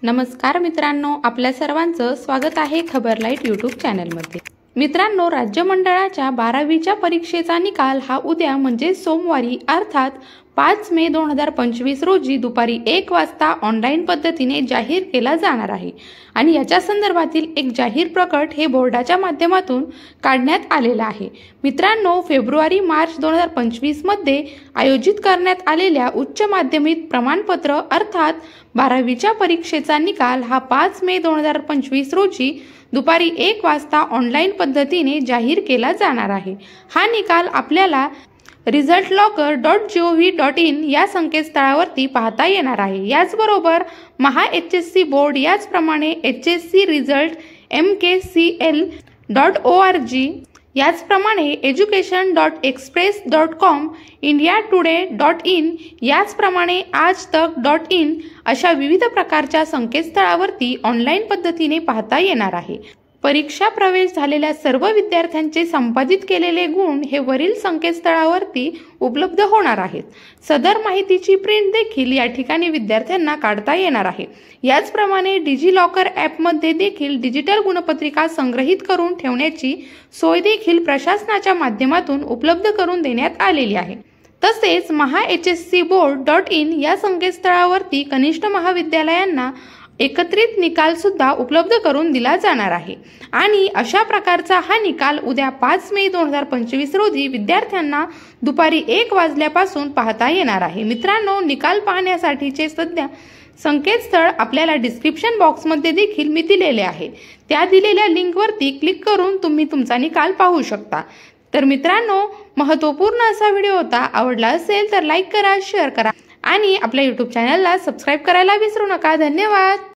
नमस्कार मित्रांनो, आपल्या सर्वांचं स्वागत आहे खबर लाईट यूट्यूब चॅनलमध्ये। मित्रांनो, राज्य मंडळाच्या 12वीच्या परीक्षेचा निकाल हा उद्या म्हणजे सोमवारी अर्थात 5 मे 2025 रोजी दुपारी 1 वाजता ऑनलाईन पद्धतीने जाहीर केला जाणार आहे आणि याच्या संदर्भातील एक जाहीर प्रकट हे बोर्डाच्या माध्यमातून काढण्यात आलेला आहे। मित्रांनो, फेब्रुवारी-मार्च 2025 मध्ये आयोजित करण्यात आलेल्या उच्च माध्यमिक प्रमाणपत्र अर्थात 12वीच्या परीक्षेचा निकाल हा 5 मे 2025 रोजी दुपारी 1 वाजता ऑनलाईन पद्धतीने जाहीर केला जाणार आहे। हा निकाल आपल्याला resultlocker.gov.in या संकेतस्थळावरती पाहता येणार आहे। याचबरोबर महा HSC बोर्ड याचप्रमाणे HSC रिझल्ट mkcl.org याचप्रमाणे education.express.com indiatoday.in याचप्रमाणे aajtak.in अशा विविध प्रकारच्या संकेतस्थळावरती ऑनलाईन पद्धतीने पाहता येणार आहे। परीक्षा प्रवेश झालेल्या सर्व विद्यार्थ्यांचे संपादित केलेले गुण हे वरील संकेतस्थळावरती उपलब्ध होणार आहेत। सदर माहितीची प्रिंट देखील या ठिकाणी विद्यार्थ्यांना काढता येणार आहे। याचप्रमाणे डिजिलॉकर ॲपमध्ये देखील डिजिटल गुणपत्रिका संग्रहित करून ठेवण्याची सोय देखील प्रशासनाच्या माध्यमातून उपलब्ध करून देण्यात आलेली आहे। तसेच mahhscboard.in या संकेतस्थळावरती कनिष्ठ महाविद्यालयांना एकत्रित निकाल सुद्धा उपलब्ध करून दिला जाणार आहे आणि अशा प्रकारचा हा निकाल उद्या 5 मे 2025 रोजी विद्यार्थ्यांना दुपारी 1 वाजल्यापासून पाहता येणार आहे। मित्रांनो, निकाल पाहण्यासाठीचे सध्या संकेतस्थळ आपल्याला डिस्क्रिप्शन बॉक्समध्ये देखील मी दिलेले आहे। त्या दिलेल्या लिंकवरती क्लिक करून तुम्ही तुमचा निकाल पाहू शकता। तर मित्रांनो, महत्त्वपूर्ण असा व्हिडिओ होता। आवडला असेल तर लाईक करा, शेअर करा आणि आपल्या यूट्यूब चॅनलला सबस्क्राईब करायला विसरू नका। धन्यवाद।